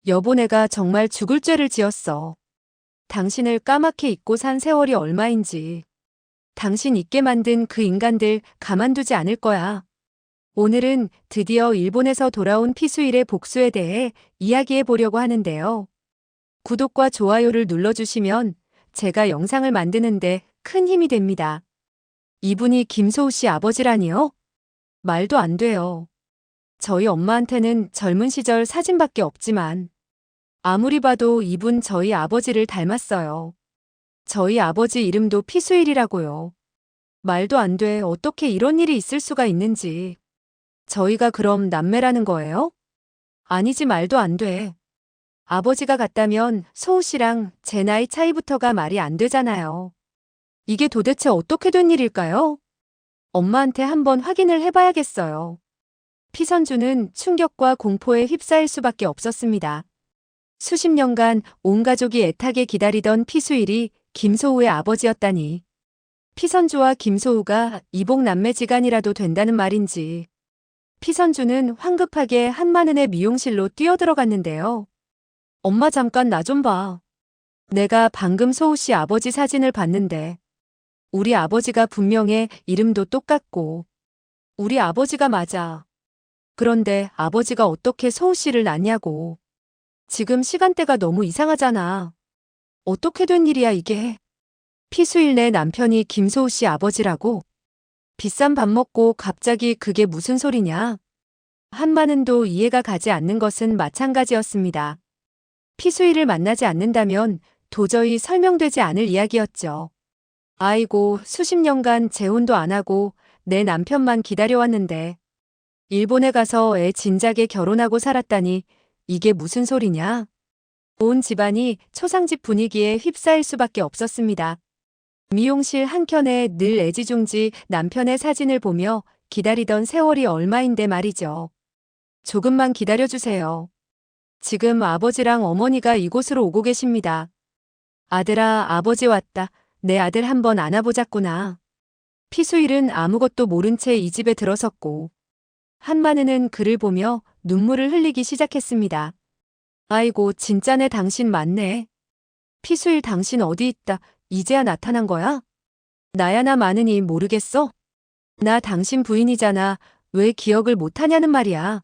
여보, 내가 정말 죽을 죄를 지었어. 당신을 까맣게 잊고 산 세월이 얼마인지. 당신 잊게 만든 그 인간들 가만두지 않을 거야. 오늘은 드디어 일본에서 돌아온 피수일의 복수에 대해 이야기해 보려고 하는데요. 구독과 좋아요를 눌러주시면 제가 영상을 만드는데 큰 힘이 됩니다. 이분이 김소우 씨 아버지라니요? 말도 안 돼요. 저희 엄마한테는 젊은 시절 사진밖에 없지만 아무리 봐도 이분 저희 아버지를 닮았어요. 저희 아버지 이름도 피수일이라고요. 말도 안 돼. 어떻게 이런 일이 있을 수가 있는지. 저희가 그럼 남매라는 거예요? 아니지, 말도 안 돼. 아버지가 같다면 소우 씨랑 제 나이 차이부터가 말이 안 되잖아요. 이게 도대체 어떻게 된 일일까요? 엄마한테 한번 확인을 해봐야겠어요. 피선주는 충격과 공포에 휩싸일 수밖에 없었습니다. 수십 년간 온 가족이 애타게 기다리던 피수일이 김소우의 아버지였다니. 피선주와 김소우가 이복남매지간이라도 된다는 말인지. 피선주는 황급하게 한마는의 미용실로 뛰어들어갔는데요. 엄마, 잠깐 나 좀 봐. 내가 방금 소우 씨 아버지 사진을 봤는데 우리 아버지가 분명해. 이름도 똑같고. 우리 아버지가 맞아. 그런데 아버지가 어떻게 소우 씨를 낳냐고. 지금 시간대가 너무 이상하잖아. 어떻게 된 일이야 이게. 피수일 내 남편이 김소우 씨 아버지라고? 비싼 밥 먹고 갑자기 그게 무슨 소리냐. 한마는도 이해가 가지 않는 것은 마찬가지였습니다. 피수일을 만나지 않는다면 도저히 설명되지 않을 이야기였죠. 아이고, 수십 년간 재혼도 안 하고 내 남편만 기다려왔는데 일본에 가서 애 진작에 결혼하고 살았다니 이게 무슨 소리냐? 온 집안이 초상집 분위기에 휩싸일 수밖에 없었습니다. 미용실 한켠에 늘 애지중지 남편의 사진을 보며 기다리던 세월이 얼마인데 말이죠. 조금만 기다려주세요. 지금 아버지랑 어머니가 이곳으로 오고 계십니다. 아들아, 아버지 왔다. 내 아들 한번 안아보자꾸나. 피수일은 아무것도 모른 채 이 집에 들어섰고 한마누는 그를 보며 눈물을 흘리기 시작했습니다. 아이고, 진짜네. 당신 맞네. 피수일, 당신 어디 있다. 이제야 나타난 거야? 나야 나 마누니 모르겠어? 나 당신 부인이잖아. 왜 기억을 못하냐는 말이야.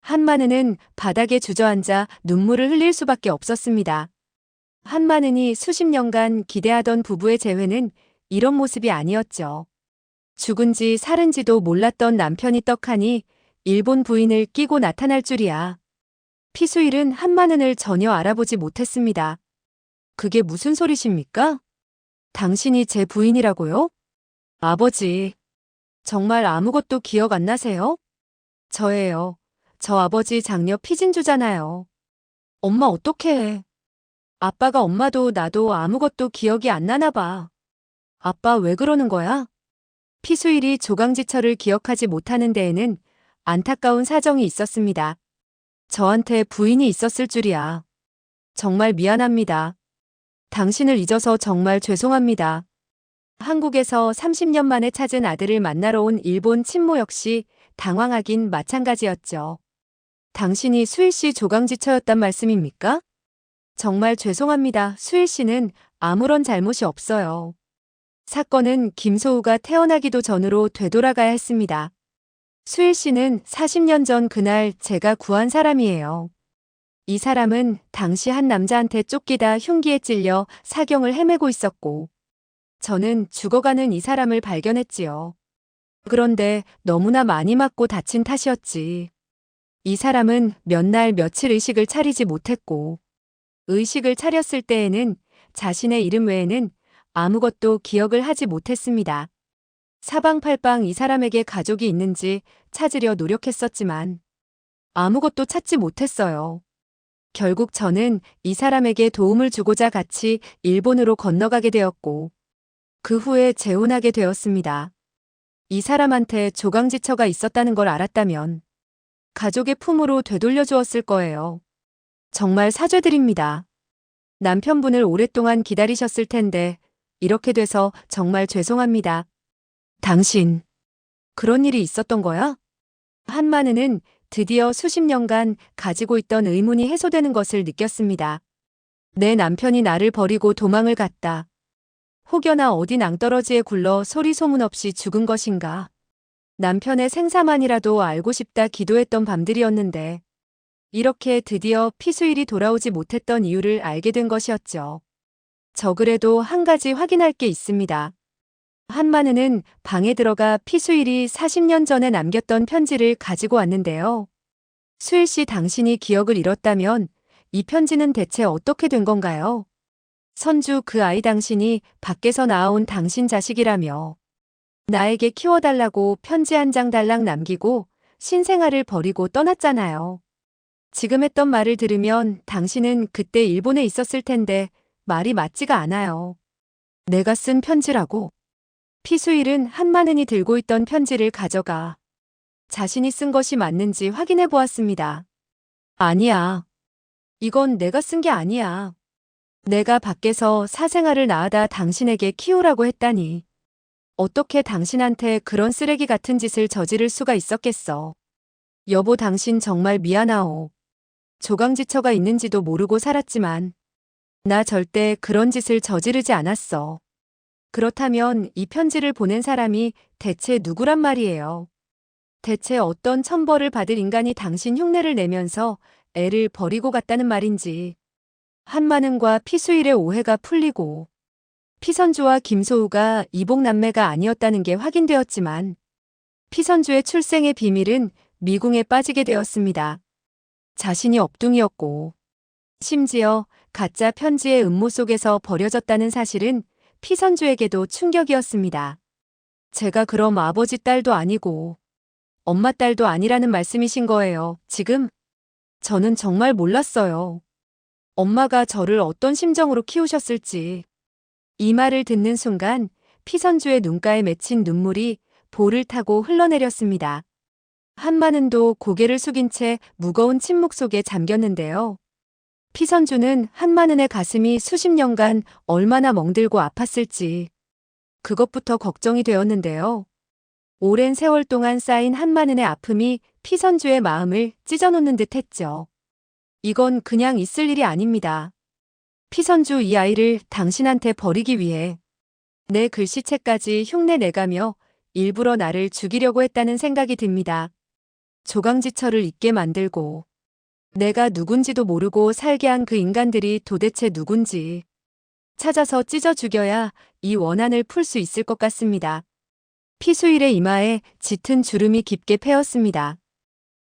한마누는 바닥에 주저앉아 눈물을 흘릴 수밖에 없었습니다. 한마누니 수십 년간 기대하던 부부의 재회는 이런 모습이 아니었죠. 죽은지 살은지도 몰랐던 남편이 떡하니 일본 부인을 끼고 나타날 줄이야. 피수일은 한마누를 전혀 알아보지 못했습니다. 그게 무슨 소리십니까? 당신이 제 부인이라고요? 아버지, 정말 아무것도 기억 안 나세요? 저예요. 저 아버지 장녀 피진주잖아요. 엄마 어떡해. 아빠가 엄마도 나도 아무것도 기억이 안 나나 봐. 아빠 왜 그러는 거야? 피수일이 조강지처를 기억하지 못하는 데에는 안타까운 사정이 있었습니다. 저한테 부인이 있었을 줄이야. 정말 미안합니다. 당신을 잊어서 정말 죄송합니다. 한국에서 30년 만에 찾은 아들을 만나러 온 일본 친모 역시 당황하긴 마찬가지였죠. 당신이 수일 씨 조강지처였단 말씀입니까? 정말 죄송합니다. 수일 씨는 아무런 잘못이 없어요. 사건은 김소우가 태어나기도 전으로 되돌아가야 했습니다. 수일 씨는 40년 전 그날 제가 구한 사람이에요. 이 사람은 당시 한 남자한테 쫓기다 흉기에 찔려 사경을 헤매고 있었고 저는 죽어가는 이 사람을 발견했지요. 그런데 너무나 많이 맞고 다친 탓이었지. 이 사람은 몇 날 며칠 의식을 차리지 못했고 의식을 차렸을 때에는 자신의 이름 외에는 아무것도 기억을 하지 못했습니다. 사방팔방 이 사람에게 가족이 있는지 찾으려 노력했었지만 아무것도 찾지 못했어요. 결국 저는 이 사람에게 도움을 주고자 같이 일본으로 건너가게 되었고 그 후에 재혼하게 되었습니다. 이 사람한테 조강지처가 있었다는 걸 알았다면 가족의 품으로 되돌려 주었을 거예요. 정말 사죄드립니다. 남편분을 오랫동안 기다리셨을 텐데 이렇게 돼서 정말 죄송합니다. 당신, 그런 일이 있었던 거야? 한마누는 드디어 수십 년간 가지고 있던 의문이 해소되는 것을 느꼈습니다. 내 남편이 나를 버리고 도망을 갔다. 혹여나 어디 낭떠러지에 굴러 소리 소문 없이 죽은 것인가. 남편의 생사만이라도 알고 싶다 기도했던 밤들이었는데 이렇게 드디어 피수일이 돌아오지 못했던 이유를 알게 된 것이었죠. 저 그래도 한 가지 확인할 게 있습니다. 한마누는 방에 들어가 피수일이 40년 전에 남겼던 편지를 가지고 왔는데요. 수일 씨, 당신이 기억을 잃었다면 이 편지는 대체 어떻게 된 건가요? 선주, 그 아이 당신이 밖에서 낳아온 당신 자식이라며 나에게 키워달라고 편지 한 장 달랑 남기고 신생아를 버리고 떠났잖아요. 지금 했던 말을 들으면 당신은 그때 일본에 있었을 텐데 말이 맞지가 않아요. 내가 쓴 편지라고? 피수일은 한마누이 들고 있던 편지를 가져가 자신이 쓴 것이 맞는지 확인해 보았습니다. 아니야. 이건 내가 쓴 게 아니야. 내가 밖에서 사생아를 낳아다 당신에게 키우라고 했다니. 어떻게 당신한테 그런 쓰레기 같은 짓을 저지를 수가 있었겠어. 여보, 당신 정말 미안하오. 조강지처가 있는지도 모르고 살았지만 나 절대 그런 짓을 저지르지 않았어. 그렇다면 이 편지를 보낸 사람이 대체 누구란 말이에요. 대체 어떤 천벌을 받을 인간이 당신 흉내를 내면서 애를 버리고 갔다는 말인지. 한마는과 피수일의 오해가 풀리고 피선주와 김소우가 이복남매가 아니었다는 게 확인되었지만 피선주의 출생의 비밀은 미궁에 빠지게 되었습니다. 자신이 업둥이었고 심지어 가짜 편지의 음모 속에서 버려졌다는 사실은 피선주에게도 충격이었습니다. 제가 그럼 아버지 딸도 아니고 엄마 딸도 아니라는 말씀이신 거예요, 지금? 저는 정말 몰랐어요. 엄마가 저를 어떤 심정으로 키우셨을지. 이 말을 듣는 순간 피선주의 눈가에 맺힌 눈물이 볼을 타고 흘러내렸습니다. 한마는도 고개를 숙인 채 무거운 침묵 속에 잠겼는데요. 피선주는 한마는의 가슴이 수십 년간 얼마나 멍들고 아팠을지 그것부터 걱정이 되었는데요. 오랜 세월 동안 쌓인 한마는의 아픔이 피선주의 마음을 찢어놓는 듯 했죠. 이건 그냥 있을 일이 아닙니다. 피선주, 이 아이를 당신한테 버리기 위해 내 글씨체까지 흉내 내가며 일부러 나를 죽이려고 했다는 생각이 듭니다. 조강지처를 잊게 만들고 내가 누군지도 모르고 살게 한 그 인간들이 도대체 누군지 찾아서 찢어 죽여야 이 원한을 풀 수 있을 것 같습니다. 피수일의 이마에 짙은 주름이 깊게 패였습니다.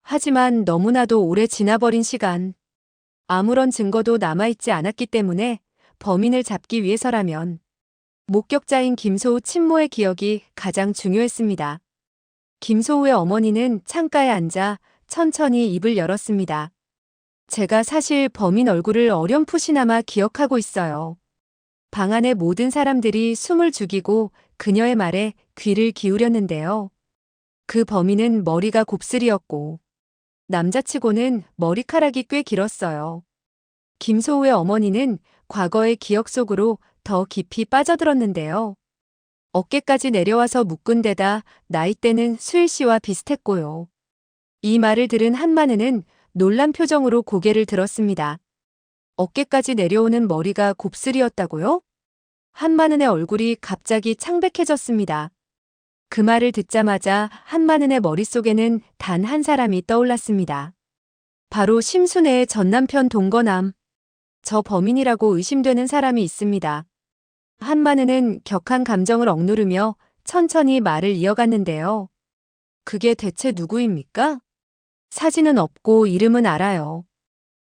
하지만 너무나도 오래 지나버린 시간, 아무런 증거도 남아있지 않았기 때문에 범인을 잡기 위해서라면 목격자인 김소우 친모의 기억이 가장 중요했습니다. 김소우의 어머니는 창가에 앉아 천천히 입을 열었습니다. 제가 사실 범인 얼굴을 어렴풋이나마 기억하고 있어요. 방 안의 모든 사람들이 숨을 죽이고 그녀의 말에 귀를 기울였는데요. 그 범인은 머리가 곱슬이었고 남자치고는 머리카락이 꽤 길었어요. 김소우의 어머니는 과거의 기억 속으로 더 깊이 빠져들었는데요. 어깨까지 내려와서 묶은 데다 나이대는 수일 씨와 비슷했고요. 이 말을 들은 한마누는 놀란 표정으로 고개를 들었습니다. 어깨까지 내려오는 머리가 곱슬이었다고요? 한마누의 얼굴이 갑자기 창백해졌습니다. 그 말을 듣자마자 한마누의 머릿속에는 단 한 사람이 떠올랐습니다. 바로 심순애의 전남편 동거남. 저 범인이라고 의심되는 사람이 있습니다. 한마누는 격한 감정을 억누르며 천천히 말을 이어갔는데요. 그게 대체 누구입니까? 사진은 없고 이름은 알아요.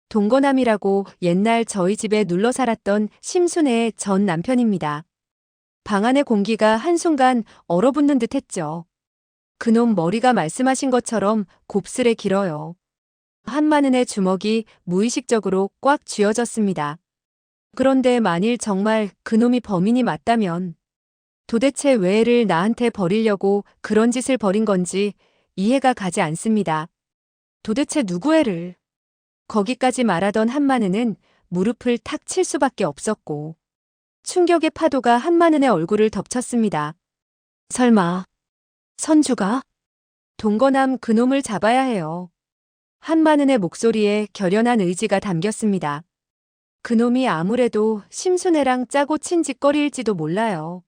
동거남이라고 옛날 저희 집에 눌러 살았던 심순애의 전 남편입니다. 방 안의 공기가 한순간 얼어붙는 듯 했죠. 그놈 머리가 말씀하신 것처럼 곱슬에 길어요. 한마누의 주먹이 무의식적으로 꽉 쥐어졌습니다. 그런데 만일 정말 그놈이 범인이 맞다면 도대체 왜 애를 나한테 버리려고 그런 짓을 벌인 건지 이해가 가지 않습니다. 도대체 누구 애를? 거기까지 말하던 한마누는 무릎을 탁 칠 수밖에 없었고 충격의 파도가 한마누의 얼굴을 덮쳤습니다. 설마 선주가? 동거남 그놈을 잡아야 해요. 한마는의 목소리에 결연한 의지가 담겼습니다. 그놈이 아무래도 심순애랑 짜고 친 짓거리일지도 몰라요.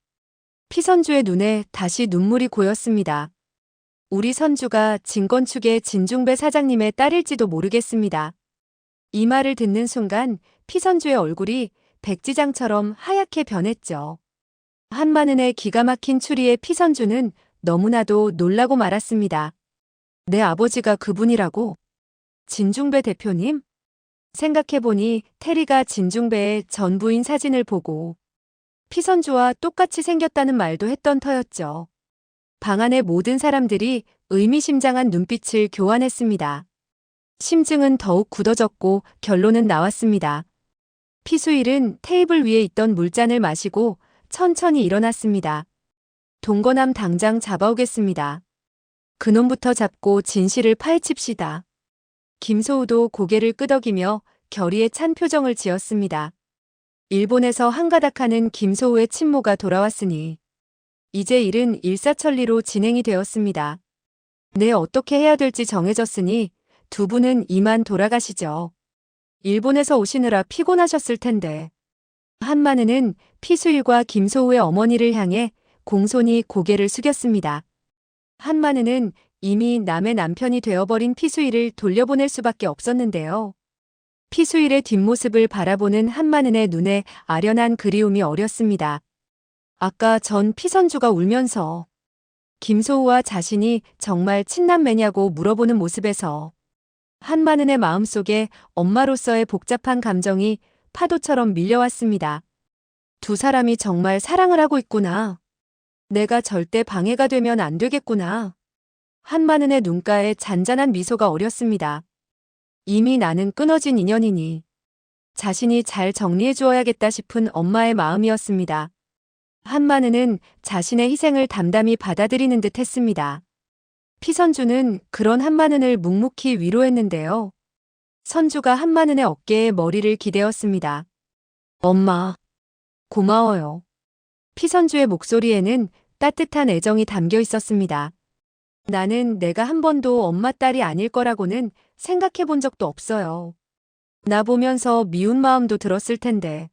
피선주의 눈에 다시 눈물이 고였습니다. 우리 선주가 진건축의 진중배 사장님의 딸일지도 모르겠습니다. 이 말을 듣는 순간 피선주의 얼굴이 백지장처럼 하얗게 변했죠. 한마는의 기가 막힌 추리에 피선주는 너무나도 놀라고 말았습니다. 내 아버지가 그분이라고? 진중배 대표님? 생각해보니 태리가 진중배의 전 부인 사진을 보고 피선주와 똑같이 생겼다는 말도 했던 터였죠. 방 안의 모든 사람들이 의미심장한 눈빛을 교환했습니다. 심증은 더욱 굳어졌고 결론은 나왔습니다. 피수일은 테이블 위에 있던 물잔을 마시고 천천히 일어났습니다. 동거남 당장 잡아오겠습니다. 그놈부터 잡고 진실을 파헤칩시다. 김소우도 고개를 끄덕이며 결의에 찬 표정을 지었습니다. 일본에서 한가닥하는 김소우의 친모가 돌아왔으니 이제 일은 일사천리로 진행이 되었습니다. 네, 어떻게 해야 될지 정해졌으니 두 분은 이만 돌아가시죠. 일본에서 오시느라 피곤하셨을 텐데. 한마느는 피수일과 김소우의 어머니를 향해 공손히 고개를 숙였습니다. 한마느는 이미 남의 남편이 되어버린 피수일을 돌려보낼 수밖에 없었는데요. 피수일의 뒷모습을 바라보는 한마는의 눈에 아련한 그리움이 어렸습니다. 아까 전 피선주가 울면서 김소우와 자신이 정말 친남매냐고 물어보는 모습에서 한마는의 마음속에 엄마로서의 복잡한 감정이 파도처럼 밀려왔습니다. 두 사람이 정말 사랑을 하고 있구나. 내가 절대 방해가 되면 안 되겠구나. 한마는의 눈가에 잔잔한 미소가 어렸습니다. 이미 나는 끊어진 인연이니 자신이 잘 정리해 주어야겠다 싶은 엄마의 마음이었습니다. 한마느는 자신의 희생을 담담히 받아들이는 듯 했습니다. 피선주는 그런 한마는을 묵묵히 위로했는데요. 선주가 한마는의 어깨에 머리를 기대었습니다. 엄마, 고마워요. 피선주의 목소리에는 따뜻한 애정이 담겨 있었습니다. 나는 내가 한 번도 엄마 딸이 아닐 거라고는 생각해 본 적도 없어요. 나 보면서 미운 마음도 들었을 텐데.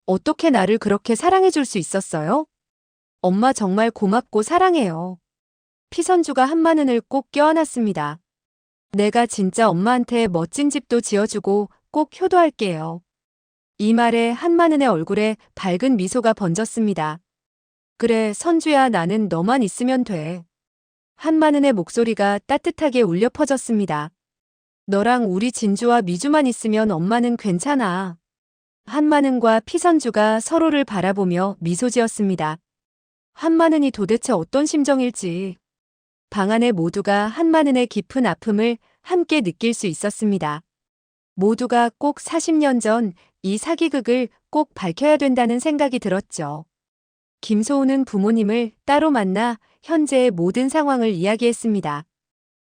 어떻게 나를 그렇게 사랑해 줄 수 있었어요? 엄마 정말 고맙고 사랑해요. 피선주가 한마는을 꼭 껴안았습니다. 내가 진짜 엄마한테 멋진 집도 지어주고 꼭 효도할게요. 이 말에 한마는의 얼굴에 밝은 미소가 번졌습니다. 그래, 선주야, 나는 너만 있으면 돼. 한마는의 목소리가 따뜻하게 울려 퍼졌습니다. 너랑 우리 진주와 미주만 있으면 엄마는 괜찮아. 한마는과 피선주가 서로를 바라보며 미소 지었습니다. 한마는이 도대체 어떤 심정일지. 방 안의 모두가 한마는의 깊은 아픔을 함께 느낄 수 있었습니다. 모두가 꼭 40년 전 이 사기극을 꼭 밝혀야 된다는 생각이 들었죠. 김소우는 부모님을 따로 만나 현재의 모든 상황을 이야기했습니다.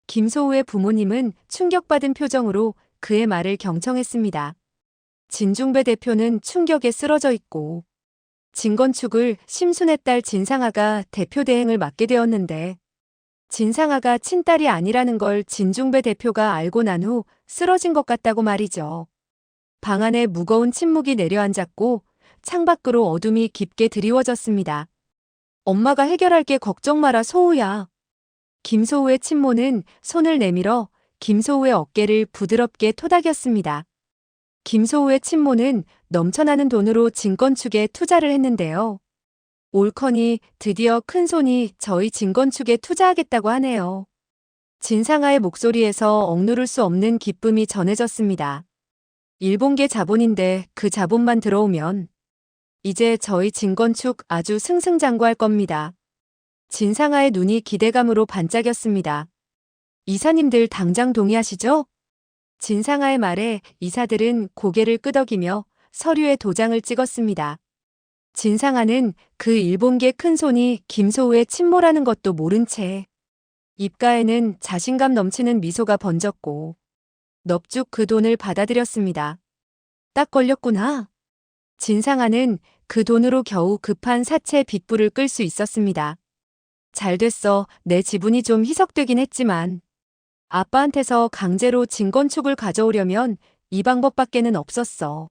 김소우의 부모님은 충격받은 표정으로 그의 말을 경청했습니다. 진중배 대표는 충격에 쓰러져 있고 진건축을 심순의 딸 진상아가 대표 대행을 맡게 되었는데 진상아가 친딸이 아니라는 걸 진중배 대표가 알고 난 후 쓰러진 것 같다고 말이죠. 방 안에 무거운 침묵이 내려앉았고 창밖으로 어둠이 깊게 드리워졌습니다. 엄마가 해결할게, 걱정 마라 소우야. 김소우의 친모는 손을 내밀어 김소우의 어깨를 부드럽게 토닥였습니다. 김소우의 친모는 넘쳐나는 돈으로 진건축에 투자를 했는데요. 올커니 드디어 큰손이 저희 진건축에 투자하겠다고 하네요. 진상아의 목소리에서 억누를 수 없는 기쁨이 전해졌습니다. 일본계 자본인데 그 자본만 들어오면 이제 저희 진건축 아주 승승장구할 겁니다. 진상아의 눈이 기대감으로 반짝였습니다. 이사님들 당장 동의하시죠? 진상아의 말에 이사들은 고개를 끄덕이며 서류에 도장을 찍었습니다. 진상아는 그 일본계 큰손이 김소우의 친모라는 것도 모른 채 입가에는 자신감 넘치는 미소가 번졌고 넙죽 그 돈을 받아들였습니다. 딱 걸렸구나. 진상아는 그 돈으로 겨우 급한 사채 빚불을 끌 수 있었습니다. 잘 됐어. 내 지분이 좀 희석되긴 했지만 아빠한테서 강제로 진건축을 가져오려면 이 방법밖에는 없었어.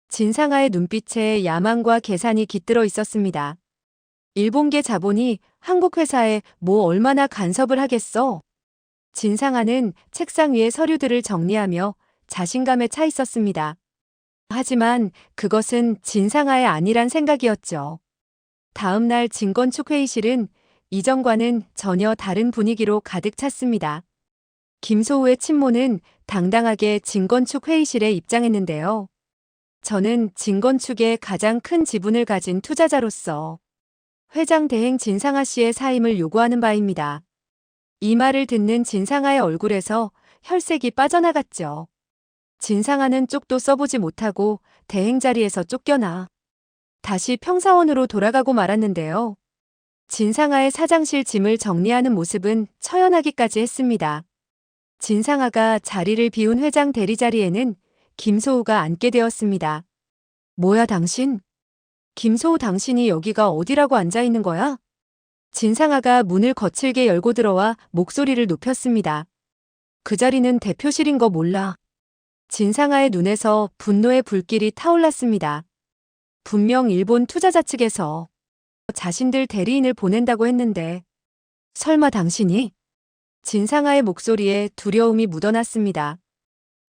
진상아의 눈빛에 야망과 계산이 깃들어 있었습니다. 일본계 자본이 한국 회사에 뭐 얼마나 간섭을 하겠어? 진상아는 책상 위의 서류들을 정리하며 자신감에 차 있었습니다. 하지만 그것은 진상아의 아니란 생각이었죠. 다음 날 진건축 회의실은 이전과는 전혀 다른 분위기로 가득 찼습니다. 김소우의 친모는 당당하게 진건축 회의실에 입장했는데요. 저는 진건축의 가장 큰 지분을 가진 투자자로서 회장 대행 진상아 씨의 사임을 요구하는 바입니다. 이 말을 듣는 진상아의 얼굴에서 혈색이 빠져나갔죠. 진상아는 쪽도 써보지 못하고 대행 자리에서 쫓겨나 다시 평사원으로 돌아가고 말았는데요. 진상아의 사장실 짐을 정리하는 모습은 처연하기까지 했습니다. 진상아가 자리를 비운 회장 대리 자리에는 김소우가 앉게 되었습니다. 뭐야 당신? 김소우 당신이 여기가 어디라고 앉아 있는 거야? 진상아가 문을 거칠게 열고 들어와 목소리를 높였습니다. 그 자리는 대표실인 거 몰라. 진상아의 눈에서 분노의 불길이 타올랐습니다. 분명 일본 투자자 측에서 자신들 대리인을 보낸다고 했는데 설마 당신이? 진상아의 목소리에 두려움이 묻어났습니다.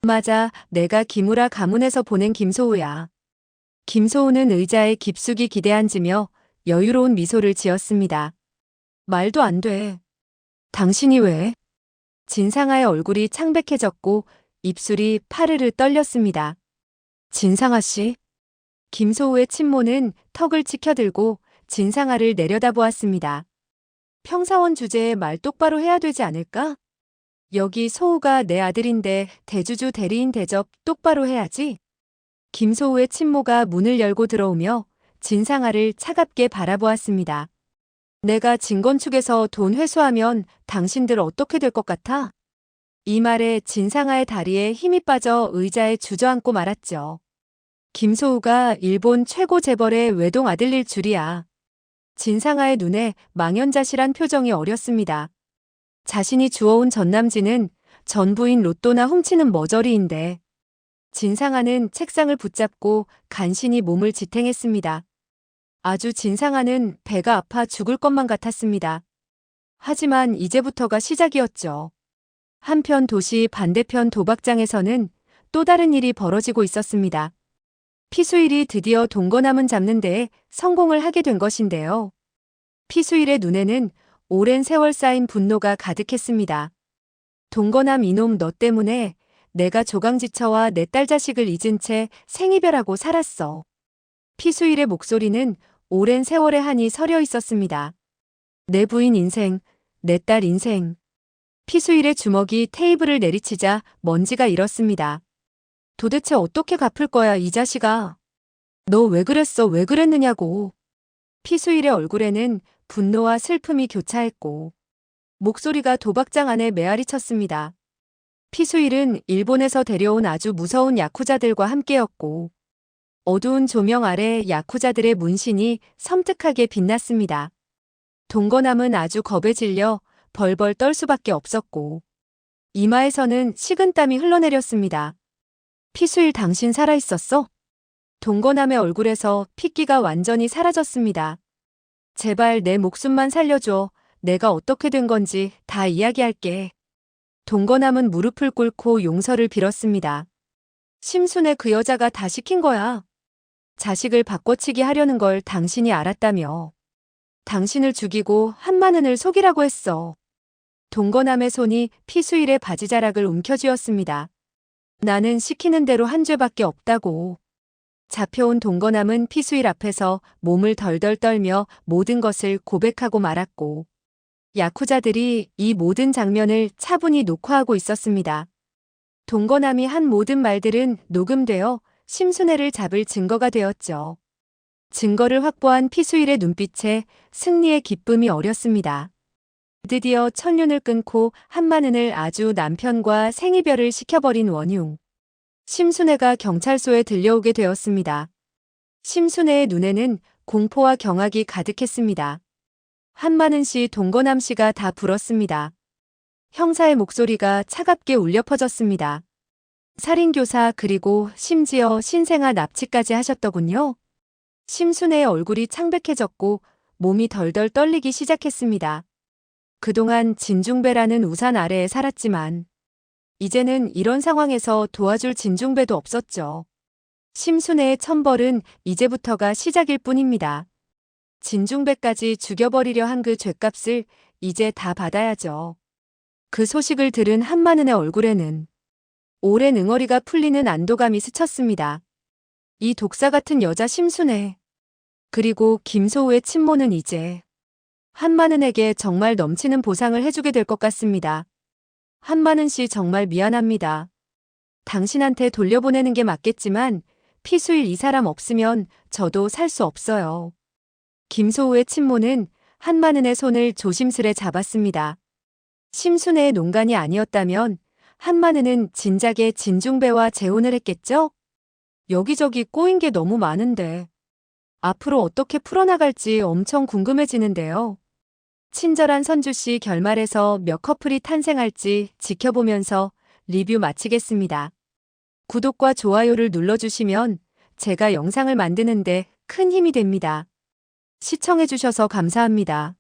맞아, 내가 기무라 가문에서 보낸 김소우야. 김소우는 의자에 깊숙이 기대앉으며 여유로운 미소를 지었습니다. 말도 안 돼. 당신이 왜? 진상아의 얼굴이 창백해졌고 입술이 파르르 떨렸습니다. 진상아 씨? 김소우의 친모는 턱을 치켜들고 진상아를 내려다보았습니다. 평사원 주제에 말 똑바로 해야 되지 않을까? 여기 소우가 내 아들인데 대주주 대리인 대접 똑바로 해야지. 김소우의 친모가 문을 열고 들어오며 진상아를 차갑게 바라보았습니다. 내가 진건축에서 돈 회수하면 당신들 어떻게 될 것 같아? 이 말에 진상아의 다리에 힘이 빠져 의자에 주저앉고 말았죠. 김소우가 일본 최고 재벌의 외동 아들일 줄이야. 진상아의 눈에 망연자실한 표정이 어렸습니다. 자신이 주워온 전남진은 전부인 로또나 훔치는 머저리인데. 진상아는 책상을 붙잡고 간신히 몸을 지탱했습니다. 아주 진상아는 배가 아파 죽을 것만 같았습니다. 하지만 이제부터가 시작이었죠. 한편 도시 반대편 도박장에서는 또 다른 일이 벌어지고 있었습니다. 피수일이 드디어 동거남은 잡는 데에 성공을 하게 된 것인데요. 피수일의 눈에는 오랜 세월 쌓인 분노가 가득했습니다. 동거남 이놈 너 때문에 내가 조강지처와 내 딸 자식을 잊은 채 생이별하고 살았어. 피수일의 목소리는 오랜 세월의 한이 서려 있었습니다. 내 부인 인생, 내 딸 인생. 피수일의 주먹이 테이블을 내리치자 먼지가 일었습니다. 도대체 어떻게 갚을 거야 이 자식아. 너 왜 그랬어 왜 그랬느냐고. 피수일의 얼굴에는 분노와 슬픔이 교차했고 목소리가 도박장 안에 메아리 쳤습니다. 피수일은 일본에서 데려온 아주 무서운 야쿠자들과 함께였고 어두운 조명 아래 야쿠자들의 문신이 섬뜩하게 빛났습니다. 동거남은 아주 겁에 질려 벌벌 떨 수밖에 없었고 이마에서는 식은땀이 흘러내렸습니다. 피수일 당신 살아있었어? 동거남의 얼굴에서 핏기가 완전히 사라졌습니다. 제발 내 목숨만 살려줘. 내가 어떻게 된 건지 다 이야기할게. 동거남은 무릎을 꿇고 용서를 빌었습니다. 심순애 그 여자가 다 시킨 거야. 자식을 바꿔치기 하려는 걸 당신이 알았다며. 당신을 죽이고 한만은을 속이라고 했어. 동거남의 손이 피수일의 바지자락을 움켜쥐었습니다. 나는 시키는 대로 한 죄밖에 없다고. 잡혀온 동거남은 피수일 앞에서 몸을 덜덜 떨며 모든 것을 고백하고 말았고 야쿠자들이 이 모든 장면을 차분히 녹화하고 있었습니다. 동거남이 한 모든 말들은 녹음되어 심순애를 잡을 증거가 되었죠. 증거를 확보한 피수일의 눈빛에 승리의 기쁨이 어렸습니다. 드디어 천륜을 끊고 한만은을 아주 남편과 생이별을 시켜버린 원흉. 심순애가 경찰서에 들려오게 되었습니다. 심순애의 눈에는 공포와 경악이 가득했습니다. 한만은 씨, 동거남 씨가 다 불었습니다. 형사의 목소리가 차갑게 울려 퍼졌습니다. 살인교사 그리고 심지어 신생아 납치까지 하셨더군요. 심순애의 얼굴이 창백해졌고 몸이 덜덜 떨리기 시작했습니다. 그동안 진중배라는 우산 아래에 살았지만 이제는 이런 상황에서 도와줄 진중배도 없었죠. 심순애의 천벌은 이제부터가 시작일 뿐입니다. 진중배까지 죽여버리려 한 그 죗값을 이제 다 받아야죠. 그 소식을 들은 한마는의 얼굴에는 오랜 응어리가 풀리는 안도감이 스쳤습니다. 이 독사 같은 여자 심순애. 그리고 김소우의 친모는 이제 한마는에게 정말 넘치는 보상을 해주게 될 것 같습니다. 한마는 씨 정말 미안합니다. 당신한테 돌려보내는 게 맞겠지만 피수일 이 사람 없으면 저도 살 수 없어요. 김소우의 친모는 한마는의 손을 조심스레 잡았습니다. 심순애의 농간이 아니었다면 한마는은 진작에 진중배와 재혼을 했겠죠? 여기저기 꼬인 게 너무 많은데 앞으로 어떻게 풀어나갈지 엄청 궁금해지는데요. 친절한 선주씨 결말에서 몇 커플이 탄생할지 지켜보면서 리뷰 마치겠습니다. 구독과 좋아요를 눌러주시면 제가 영상을 만드는데 큰 힘이 됩니다. 시청해주셔서 감사합니다.